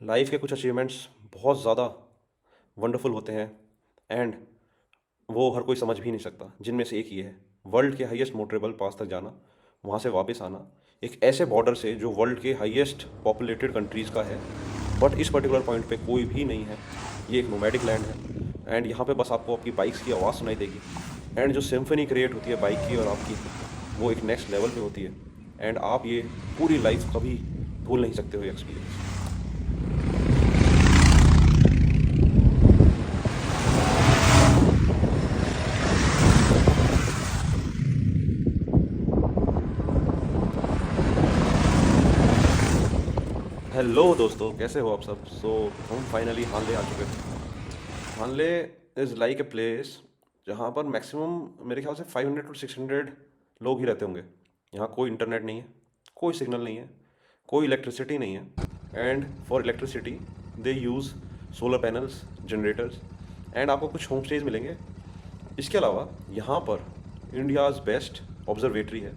Life के कुछ achievements बहुत ज़्यादा वंडरफुल होते हैं एंड वो हर कोई समझ भी नहीं सकता। जिनमें से एक ये है, वर्ल्ड के हाईएस्ट मोटरेबल पास तक जाना, वहाँ से वापस आना, एक ऐसे बॉर्डर से जो वर्ल्ड के हाईएस्ट पॉपुलेटेड कंट्रीज़ का है, बट इस पर्टिकुलर पॉइंट पे कोई भी नहीं है। ये एक नोमैडिक लैंड है एंड यहाँ पे बस आपको आपकी बाइक्स की आवाज़ सुनाई देगी एंड जो सिम्फनी क्रिएट होती है बाइक की और आपकी, वो एक नेक्स्ट लेवल पे होती है एंड आप ये पूरी लाइफ कभी भूल नहीं सकते हो ये एक्सपीरियंस। हेलो दोस्तों, कैसे हो आप सब? हम फाइनली हानले आ चुके हैं। हानले इज़ लाइक ए प्लेस जहाँ पर मैक्सिमम मेरे ख्याल से 500 टू 600 लोग ही रहते होंगे। यहाँ कोई इंटरनेट नहीं है, कोई सिग्नल नहीं है, कोई इलेक्ट्रिसिटी नहीं है and for electricity they use solar panels, generators and आपको कुछ होम स्टेज मिलेंगे। इसके अलावा यहाँ पर इंडियाज़ बेस्ट ऑब्जर्वेटरी है।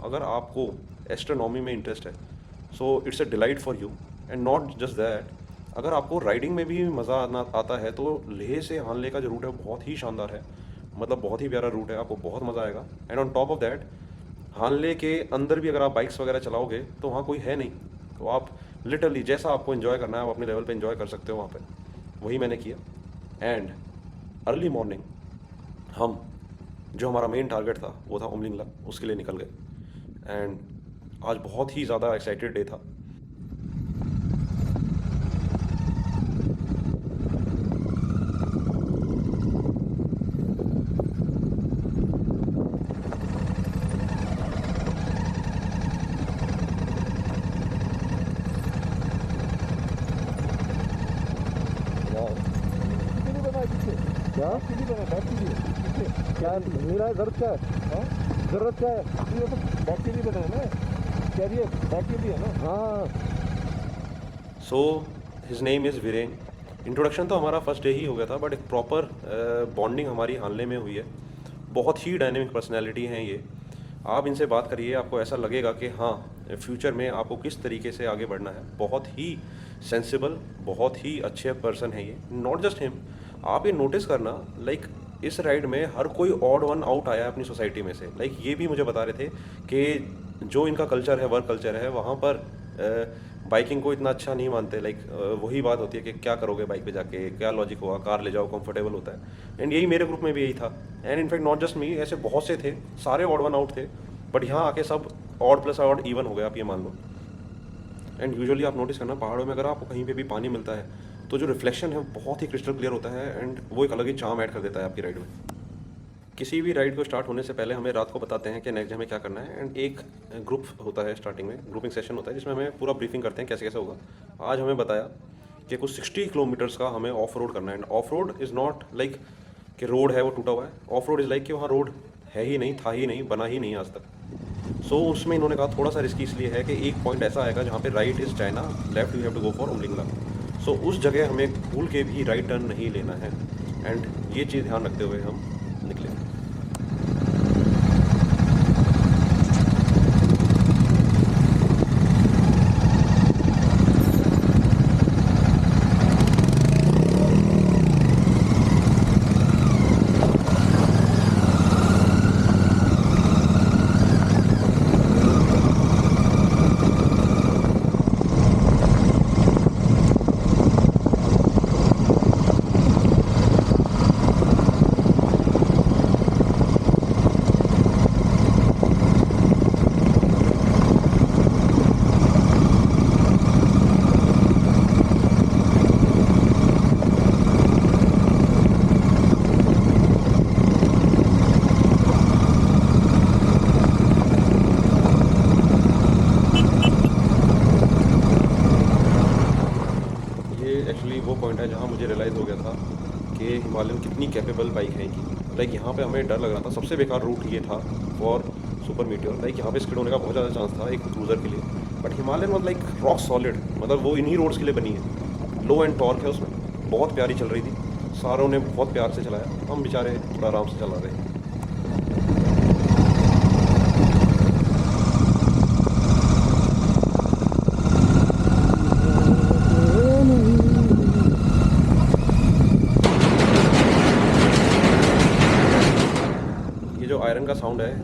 अगर आपको एस्ट्रोनॉमी में इंटरेस्ट है, it's a delight for you and not just that. अगर आपको राइडिंग में भी मज़ा आना आता है तो लेह से हानले का जो रूट है वो बहुत ही शानदार है। मतलब बहुत ही प्यारा रूट है, आपको बहुत मज़ा आएगा। And on top of that, Hanle के अंदर भी अगर आप बाइक्स वगैरह चलाओगे तो वहाँ कोई है नहीं, तो आप लिटरली जैसा आपको इन्जॉय करना है आप अपने लेवल पे इन्जॉय कर सकते हो वहाँ पे। वही मैंने किया एंड अर्ली मॉर्निंग हम, जो हमारा मेन टारगेट था वो था उमलिंगला, उसके लिए निकल गए एंड आज बहुत ही ज़्यादा एक्साइटेड डे था। यार सीढ़ी बना है पीछे। क्या सीढ़ी बना है? बैक सीढ़ी है पीछे। क्या मेरा है? जरूरत क्या है? हाँ, जरूरत क्या है? ये तो बैक सीढ़ी बना है ना, कैरियर बैक सीढ़ी है ना। हाँ। His name is Viren. Introduction तो हमारा फर्स्ट डे ही हो गया था, बट एक प्रॉपर बॉन्डिंग हमारी हानले में हुई है। बहुत ही डायनेमिक पर्सनैलिटी हैं ये। आप इनसे बात करिए, आपको ऐसा लगेगा कि हाँ, फ्यूचर में आपको किस तरीके से आगे बढ़ना है। बहुत ही सेंसिबल, बहुत ही अच्छे पर्सन है ये। नॉट जस्ट हिम, आप ये नोटिस करना, लाइक इस राइड में हर कोई ऑड वन आउट आया है अपनी सोसाइटी में से। लाइक ये भी मुझे बता रहे थे कि जो इनका कल्चर है, वर्क कल्चर है, वहाँ पर बाइकिंग को इतना अच्छा नहीं मानते। लाइक वही बात होती है कि क्या करोगे बाइक पे जाके, क्या लॉजिक होगा, कार ले जाओ, कंफर्टेबल होता है। एंड यही मेरे ग्रुप में भी यही था एंड इनफैक्ट नॉट जस्ट मी, ऐसे बहुत से थे, सारे ऑड वन आउट थे, बट यहाँ आके सब ऑड प्लस ऑड इवन हो गया, आप ये मान लो। एंड यूजुअली आप नोटिस करना, पहाड़ों में अगर आपको कहीं पे भी पानी मिलता है तो जो रिफ्लेक्शन है वो बहुत ही क्रिस्टल क्लियर होता है एंड वो एक अलग ही चार्म ऐड कर देता है आपकी राइड में। किसी भी राइड को स्टार्ट होने से पहले हमें रात को बताते हैं कि नेक्स्ट डे हमें क्या करना है एंड एक ग्रुप होता है, स्टार्टिंग में ग्रुपिंग सेशन होता है जिसमें हमें पूरा ब्रीफिंग करते हैं कैसे कैसे होगा। आज हमें बताया कि कुछ 60 किलोमीटर्स का हमें ऑफ रोड करना है end of road is not like कि रोड है वो टूटा हुआ है। ऑफ रोड इज़ लाइक कि वहाँ रोड है ही नहीं, था ही नहीं, बना ही नहीं आज तक। उसमें इन्होंने कहा थोड़ा सा रिस्की इसलिए है कि एक पॉइंट ऐसा आएगा जहाँ पे right is China, left you have to go for Umlingla. उस जगह हमें भूल के भी राइट टर्न नहीं लेना है एंड ये चीज़ ध्यान रखते हुए हम निकले। एक्चुअली वो पॉइंट है जहाँ मुझे रियलाइज़ हो गया था कि हिमालयन कितनी कैपेबल बाइक है इनकी। लाइक यहाँ पे हमें डर लग रहा था, सबसे बेकार रूट ये था फॉर सुपर मीटियोर। लाइक यहाँ पे स्किड होने का बहुत ज़्यादा चांस था एक क्रूज़र के लिए, but Himalayan was like rock solid. मतलब वो इन्हीं रोड्स के लिए बनी है। लो एंड टॉर्क है उसमें, बहुत प्यारी चल रही थी, सारों ने बहुत प्यार से चलाया, हम बेचारे थोड़ा आराम से चला रहे।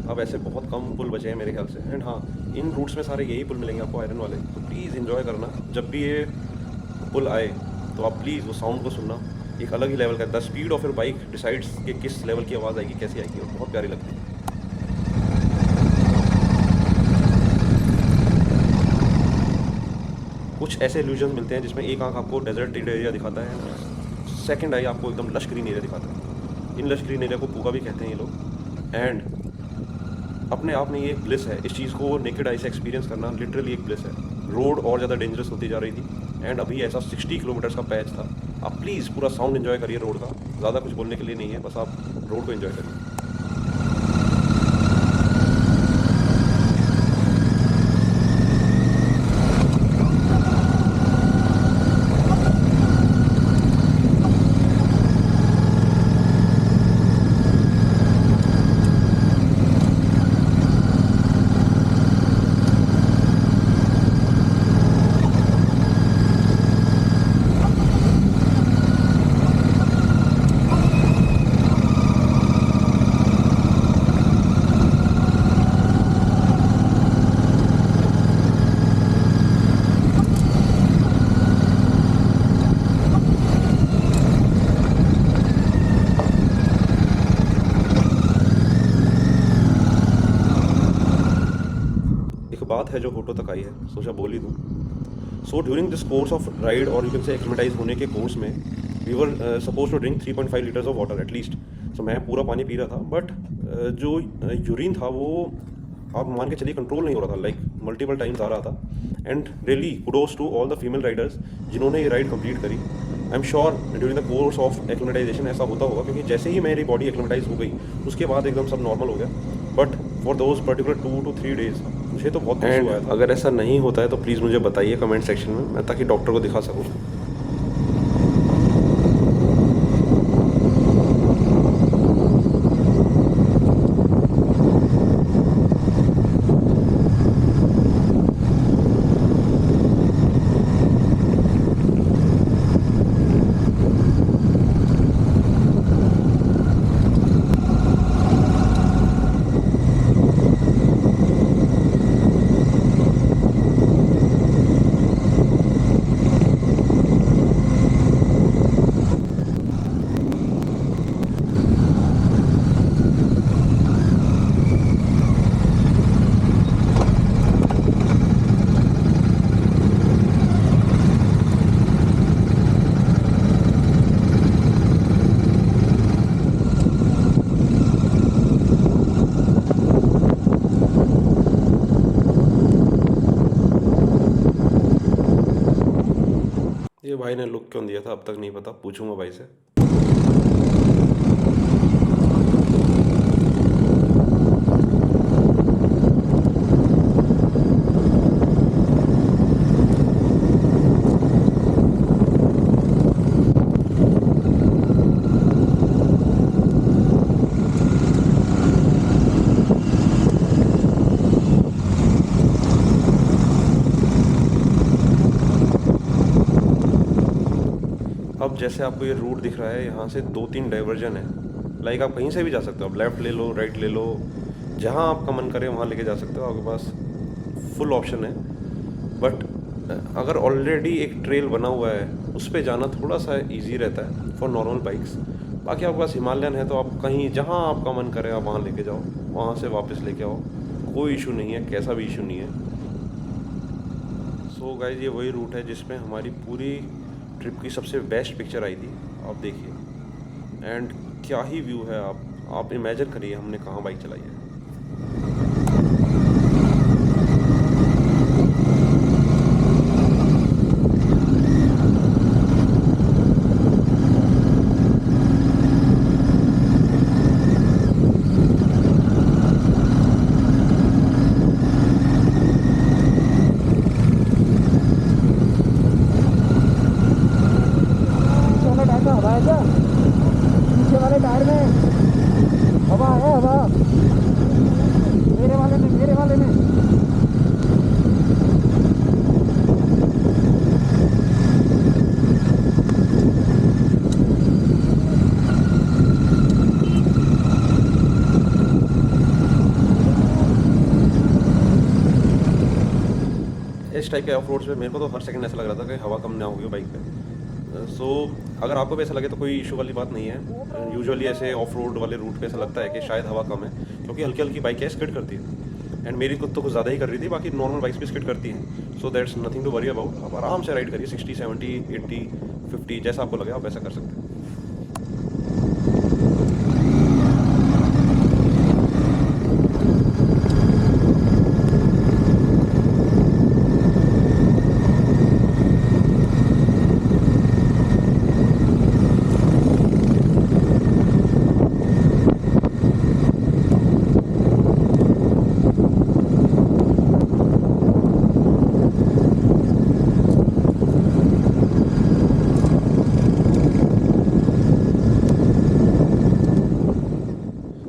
अब ऐसे बहुत कम पुल बचे हैं मेरे ख्याल से। एंड हाँ, इन रूट्स में सारे यही पुल मिलेंगे आपको, आयरन वाले। तो प्लीज़ इन्जॉय करना, जब भी ये पुल आए तो आप प्लीज़ वो साउंड को सुनना, एक अलग ही लेवल का। The speed of your bike decides कि किस लेवल की आवाज़ आएगी, कैसी आएगी, और बहुत प्यारी लगती है। कुछ ऐसे इल्यूजन मिलते हैं जिसमें एक आंख आपको डेजर्ट एरिया दिखाता है, सेकंड आई आपको एकदम लश ग्रीन एरिया दिखाता है। इन लश ग्रीन एरिया को पूगा भी कहते हैं ये लोग। एंड अपने आप में ये एक ब्लिस है, इस चीज़ को नेकेड आई से एक्सपीरियंस करना लिटरली एक ब्लिस है। रोड और ज़्यादा डेंजरस होती जा रही थी, एंड अभी ऐसा 60 किलोमीटर्स का पैच था। आप प्लीज़ पूरा साउंड एंजॉय करिए रोड का, ज़्यादा कुछ बोलने के लिए नहीं है, बस आप रोड को एंजॉय करिए। बात है जो होटो तक आई है, सोचा बोल ही दूँ। So during this course of ride, और यू कैन से एक्लिमेटाइज होने के कोर्स में, we were suppose to drink 3.5 litres of water at least. So मैं पूरा पानी पी रहा था, बट जो यूरिन था वो आप मान के चलिए कंट्रोल नहीं हो रहा था, लाइक मल्टीपल टाइम्स आ रहा था। And really kudos to all the female riders जिन्होंने ये राइड कंप्लीट करी। I am sure during the course of acclimatisation ऐसा होता होगा, क्योंकि जैसे ही मेरी बॉडी एक्लिमेटाइज हो गई उसके बाद एकदम सब नॉर्मल हो गया। But for those particular 2 to 3 days मुझे तो बहुत इशू आया था। अगर ऐसा नहीं होता है तो प्लीज़ मुझे बताइए कमेंट सेक्शन में, मैं ताकि डॉक्टर को दिखा सकूँ। ये भाई ने लुक क्यों दिया था अब तक नहीं पता, पूछूंगा भाई से। अब जैसे आपको ये रूट दिख रहा है, यहाँ से 2-3 डाइवर्जन है। लाइक आप कहीं से भी जा सकते हो, आप लेफ़्ट ले लो, राइट ले लो, जहाँ आपका मन करे वहाँ लेके जा सकते हो, आपके पास फुल ऑप्शन है। बट अगर ऑलरेडी एक ट्रेल बना हुआ है उस पर जाना थोड़ा सा इजी रहता है फॉर नॉर्मल बाइक्स। बाकी आपके पास हिमालयन है तो आप कहीं जहाँ आपका मन करे आप वहाँ लेके जाओ, वहाँ से वापस लेके आओ, कोई इशू नहीं है, कैसा भी इशू नहीं है। सो गाइस, ये वही रूट है जिसमें हमारी पूरी ट्रिप की सबसे बेस्ट पिक्चर आई थी, आप देखिए। एंड क्या ही व्यू है, आप इमेजिन करिए हमने कहाँ बाइक चलाई है। पीछे वाले टायर में हवा है, हवा मेरे वाले में इस टाइप के ऑफ रोड्स पे मेरे को तो हर सेकंड ऐसा लग रहा था कि हवा कम ना होगी बाइक पे। सो अगर आपको भी ऐसा लगे तो कोई इशू वाली बात नहीं है। यूजुअली ऐसे ऑफ रोड वाले रूट पे ऐसा लगता है कि शायद हवा कम है, क्योंकि हल्की हल्की बाइक है, स्किड करती है। एंड मेरी खुद तो कुछ ज़्यादा ही कर रही थी, बाकी नॉर्मल बाइक्स भी स्किड करती हैं। So that's nothing to worry about. आप आराम से राइड करिए, 60, 70, 80, 50 जैसा आपको लगे आप वैसा कर सकते हैं।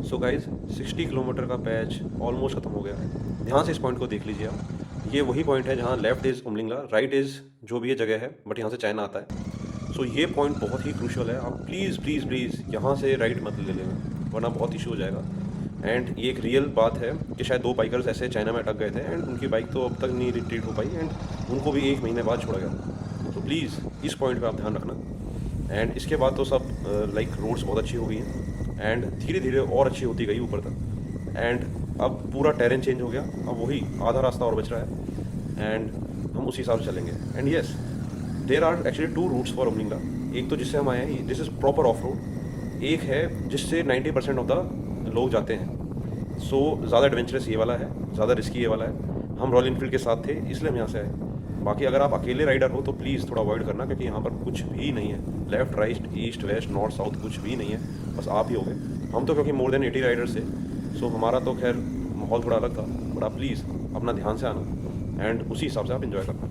सो गाइज 60 किलोमीटर का पैच ऑलमोस्ट ख़त्म हो गया है। ध्यान से इस पॉइंट को देख लीजिए आप। ये वही पॉइंट है जहाँ left is Umling La, right is जो भी ये जगह है, बट यहाँ से चाइना आता है। सो ये पॉइंट बहुत ही क्रूशियल है। आप प्लीज़ प्लीज़ प्लीज़ यहाँ से राइट मत ले लेना, वरना बहुत इशू हो जाएगा। एंड ये एक रियल बात है कि शायद 2 बाइकर्स ऐसे चाइना में अटक गए थे एंड उनकी बाइक तो अब तक नहीं रिट्रीट हो पाई एंड उनको भी 1 महीने बाद छोड़ा गया। तो प्लीज़ इस पॉइंट पे आप ध्यान रखना। एंड इसके बाद तो सब लाइक रोड्स बहुत अच्छी हो गई हैं एंड धीरे धीरे और अच्छी होती गई ऊपर तक। एंड अब पूरा टेरेन चेंज हो गया, अब वही आधा रास्ता और बच रहा है एंड हम उसी हिसाब से चलेंगे। And yes, there are actually 2 routes for Umlingla. एक तो जिससे हम आए हैं, this is proper off road. एक है जिससे 90% ऑफ द लोग जाते हैं। सो ज़्यादा एडवेंचरस ये वाला है, ज़्यादा रिस्की ये वाला है। हम रॉयल इनफील्ड के साथ थे इसलिए हम यहाँ से आए। बाकी अगर आप अकेले राइडर हो तो प्लीज़ थोड़ा अवॉइड करना, क्योंकि यहाँ पर कुछ भी नहीं है। Left right east west north south कुछ भी नहीं है, बस आप ही हो गए। हम तो क्योंकि मोर देन 80 राइडर्स थे, सो हमारा तो खैर माहौल थोड़ा अलग था। बट आप प्लीज़ अपना ध्यान से आना एंड उसी हिसाब से आप इन्जॉय करना।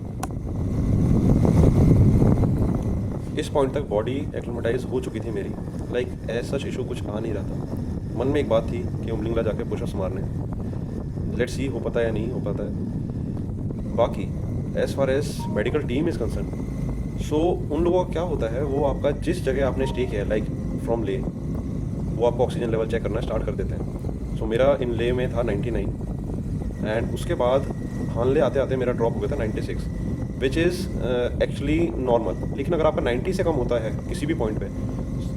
इस पॉइंट तक बॉडी एक्लिमेटाइज हो चुकी थी मेरी, लाइक एज सच इशू कुछ आ नहीं रहा था। मन में एक बात थी कि उमलिंगला जाके पुशअप्स मारने। लेट्स सी हो पाता है या नहीं हो पाता है। बाकी as far as medical team is concern, so उन लोगों का क्या होता है, वो आपका जिस जगह आपने स्टे किया लाइक फ्रॉम ले, वो आपको ऑक्सीजन लेवल चेक करना स्टार्ट कर देते हैं। सो मेरा इन ले में था 99 एंड उसके बाद हानले आते आते मेरा ड्रॉप हो गया था 96, विच इज़ एक्चुअली नॉर्मल। लेकिन अगर आपका 90 से कम होता है किसी भी पॉइंट पे,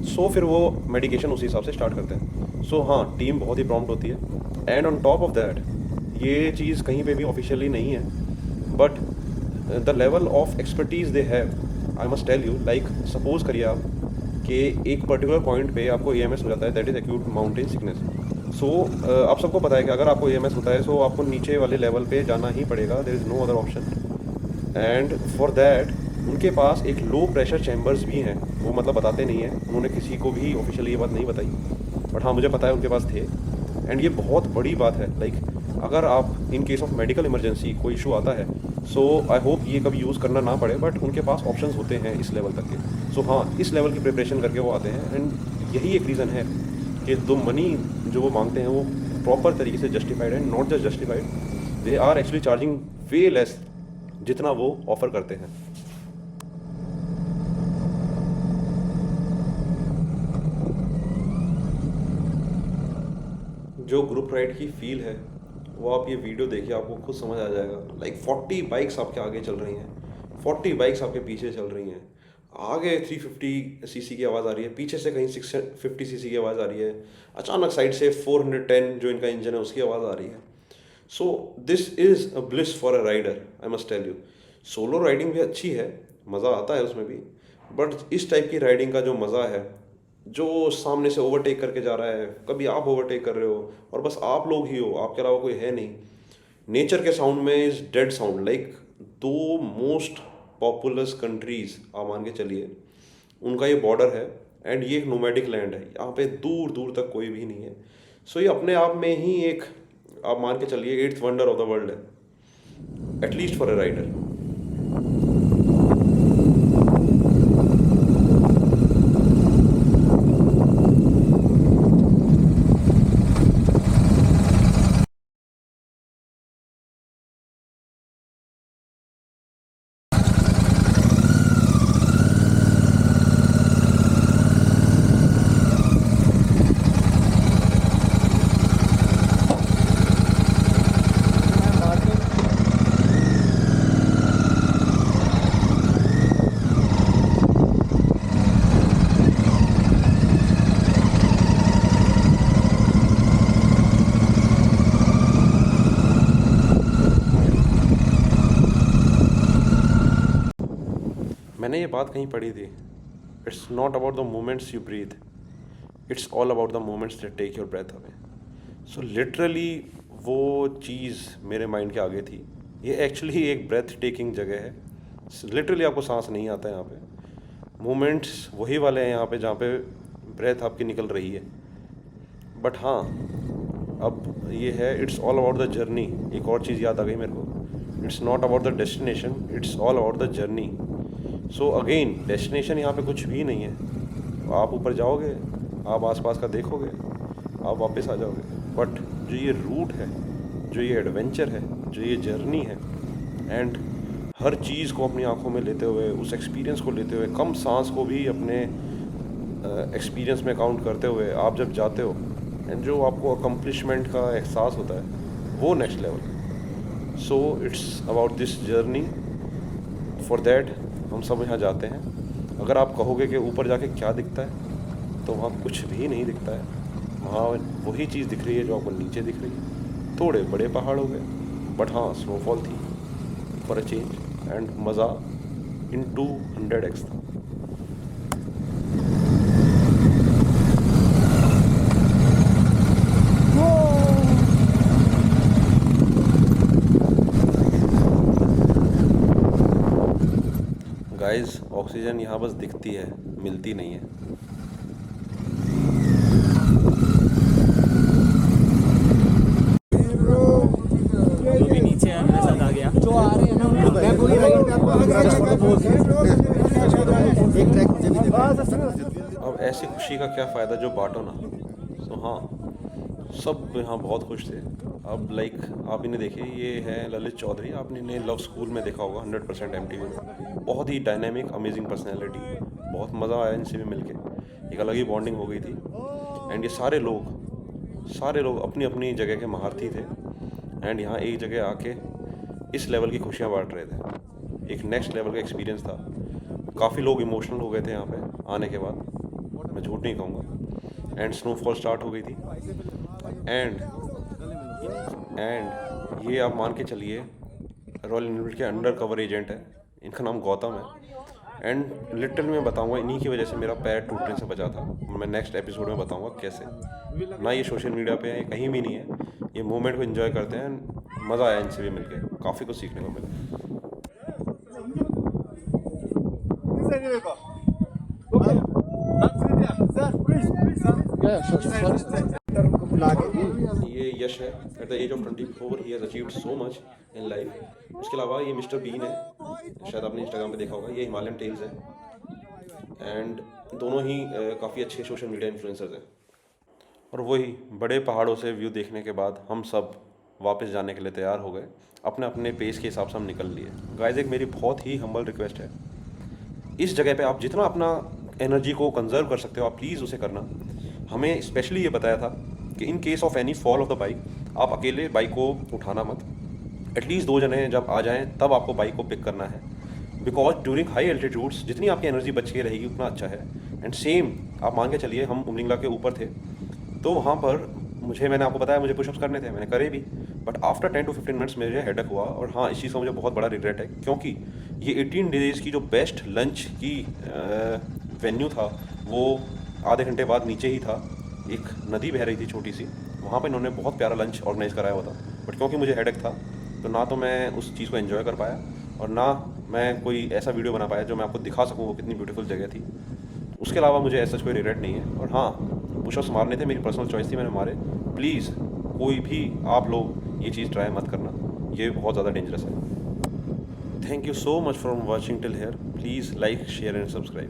सो फिर वो मेडिकेशन उसी हिसाब से स्टार्ट करते हैं। सो हाँ, टीम बहुत ही प्रॉम्प्ट होती है। And on top of that, ये चीज़ कहीं पे भी ऑफिशियली नहीं है, but the level of expertise they have, I must tell you. Like suppose करिए आप कि एक पर्टिकुलर पॉइंट पे आपको EMS हो जाता है, that is acute mountain sickness. So आप सबको पता है कि अगर आपको EMS होता है सो आपको नीचे वाले लेवल पे जाना ही पड़ेगा, there is no other option. And for that उनके पास एक लो प्रेशर चैम्बर्स भी हैं, वो मतलब बताते नहीं हैं, उन्होंने किसी को भी ऑफिशियली ये बात नहीं बताई, बट हाँ मुझे पता है उनके पास थे। एंड ये बहुत बड़ी बात है, लाइक अगर आप in case of medical emergency कोई इशू आता है, सो आई होप ये कभी यूज़ करना ना पड़े, बट उनके पास ऑप्शंस होते हैं इस लेवल तक के। सो हाँ, इस लेवल की प्रिपरेशन करके वो आते हैं। एंड यही एक रीज़न है कि जो मनी जो वो मांगते हैं वो प्रॉपर तरीके से जस्टिफाइड है, not just justified, they are actually charging way less जितना वो ऑफर करते हैं। जो ग्रुप राइड की फील है वो आप ये वीडियो देखिए, आपको खुद समझ आ जाएगा। लाइक 40 बाइक्स आपके आगे चल रही हैं, 40 बाइक्स आपके पीछे चल रही हैं। आगे 350 सीसी की आवाज़ आ रही है, पीछे से कहीं 650 सीसी की आवाज़ आ रही है, अचानक साइड से 410 जो इनका इंजन है उसकी आवाज़ आ रही है। So this is a bliss for a rider, I must tell you. Solo riding भी अच्छी है, मज़ा आता है उसमें भी, बट इस टाइप की राइडिंग का जो मज़ा है, जो सामने से ओवरटेक करके जा रहा है, कभी आप ओवरटेक कर रहे हो और बस आप लोग ही हो, आपके अलावा कोई है नहीं। नेचर के साउंड में is dead sound. Like 2 most populous countries आप मान के चलिए, उनका ये बॉर्डर है एंड ये एक नोमैडिक लैंड है, यहाँ पे दूर दूर तक कोई भी नहीं है। सो ये अपने आप में ही एक, आप मान के चलिए, 8th wonder of the world है, एटलीस्ट फॉर अ राइडर। मैंने ये बात कहीं पढ़ी थी, it's not about the moments you breathe, it's all about the moments that take your breath away. So literally वो चीज़ मेरे माइंड के आगे थी। ये एक्चुअली एक ब्रेथ टेकिंग जगह है, लिटरली आपको सांस नहीं आता है यहाँ पे। मोमेंट्स वही वाले हैं यहाँ पे जहाँ पे ब्रेथ आपकी निकल रही है। बट हाँ, अब ये है, it's all about the journey. एक और चीज़ याद आ गई मेरे को, it's not about the destination, it's all about the journey. So again, destination यहाँ पे कुछ भी नहीं है। आप ऊपर जाओगे, आप आसपास का देखोगे, आप वापस आ जाओगे। बट जो ये रूट है, जो ये एडवेंचर है, जो ये जर्नी है, एंड हर चीज़ को अपनी आंखों में लेते हुए, उस एक्सपीरियंस को लेते हुए, कम सांस को भी अपने एक्सपीरियंस में काउंट करते हुए आप जब जाते हो, एंड जो आपको अकम्पलिशमेंट का एहसास होता है, वो next level. So it's about this journey. For that हम सब यहाँ जाते हैं। अगर आप कहोगे कि ऊपर जाके क्या दिखता है, तो वहाँ कुछ भी नहीं दिखता है। वहाँ वही चीज़ दिख रही है जो आपको नीचे दिख रही है। थोड़े बड़े पहाड़ हो गए, बट हाँ, स्नोफॉल थी फॉर अ चेंज, एंड मज़ा इन 200x था। गाइस, ऑक्सीजन यहाँ बस दिखती है, मिलती नहीं है। जो भी नीचे है मेरे साथ आ गया। जो आ रहे हैं ना, मैं पूरी अब ऐसी खुशी का क्या फ़ायदा जो बांटो ना। तो हाँ, सब यहाँ बहुत खुश थे। अब लाइक आप इन्हें देखिए, ये है ललित चौधरी। आपने इन्हें लव स्कूल में देखा होगा, 100% MTV में। बहुत ही डायनेमिक, अमेजिंग पर्सनैलिटी, बहुत मज़ा आया इनसे भी मिलके, एक अलग ही बॉन्डिंग हो गई थी। एंड ये सारे लोग अपनी अपनी जगह के महारथी थे, एंड यहाँ एक जगह आके इस लेवल की खुशियाँ बांट रहे थे। एक नेक्स्ट लेवल का एक्सपीरियंस था। काफ़ी लोग इमोशनल हो गए थे यहाँ पे आने के बाद, मैं झूठ नहीं कहूँगा। एंड स्नोफॉल स्टार्ट हो गई थी, एंड ये आप मान के चलिए, रॉयल एनफील्ड के अंडर कवर एजेंट है, इनका नाम गौतम है। एंड लिटरली मैं बताऊंगा, इन्हीं की वजह से मेरा पैर टूटने से बचा था। मैं नेक्स्ट एपिसोड में बताऊंगा कैसे। ना ये सोशल मीडिया पे है, ये कहीं भी नहीं है, ये मोमेंट को एंजॉय करते हैं। मज़ा आया इनसे भी मिलके, काफ़ी कुछ सीखने को मिला। ये यश है। At the age of 24 he has achieved so much in life. उसके अलावा ये मिस्टर बीन है, शायद आपने इंस्टाग्राम पे देखा होगा। ये हिमालयन टेल्स है, एंड दोनों ही काफ़ी अच्छे सोशल मीडिया इन्फ्लुएंसर्स हैं। और वही बड़े पहाड़ों से व्यू देखने के बाद हम सब वापस जाने के लिए तैयार हो गए। अपने अपने पेस के हिसाब से हम निकल लिए। गाइस, एक मेरी बहुत ही हम्बल रिक्वेस्ट है, इस जगह पे आप जितना अपना एनर्जी को कंजर्व कर सकते हो, आप प्लीज़ उसे करना। हमें स्पेशली ये बताया था कि in case of any fall of the bike, आप अकेले बाइक को उठाना मत। एटलीस्ट 2 जने जब आ जाएं तब आपको बाइक को पिक करना है, बिकॉज ड्यूरिंग हाई एल्टीट्यूड्स जितनी आपकी एनर्जी बच के रहेगी उतना अच्छा है। एंड सेम आप मान के चलिए, हम उमलिंगला के ऊपर थे, तो वहाँ पर मैंने आपको बताया मुझे पुशअप्स करने थे, मैंने करे भी। बट आफ्टर 10 to 15 मिनट्स मुझे हेडेक हुआ। और हाँ, इस चीज़ का मुझे बहुत बड़ा रिग्रेट है, क्योंकि ये 18 डेज़ की जो बेस्ट लंच की वेन्यू था, वो आधे घंटे बाद नीचे ही था। एक नदी बह रही थी छोटी सी, वहाँ पर इन्होंने बहुत प्यारा लंच ऑर्गेनाइज़ कराया हुआ था। बट क्योंकि मुझे हेडेक था, तो ना तो मैं उस चीज़ को एंजॉय कर पाया, और ना मैं कोई ऐसा वीडियो बना पाया जो मैं आपको दिखा सकूँ वो कितनी ब्यूटीफुल जगह थी। उसके अलावा मुझे ऐसा कोई रिग्रेट नहीं है। और हाँ, पुशअप्स मारने थे, मेरी पर्सनल चॉइस थी, मैंने मारे। प्लीज़ कोई भी आप लोग ये चीज़ ट्राई मत करना, ये बहुत ज़्यादा डेंजरस है। Thank you so much for watching till here. Please like, share and subscribe.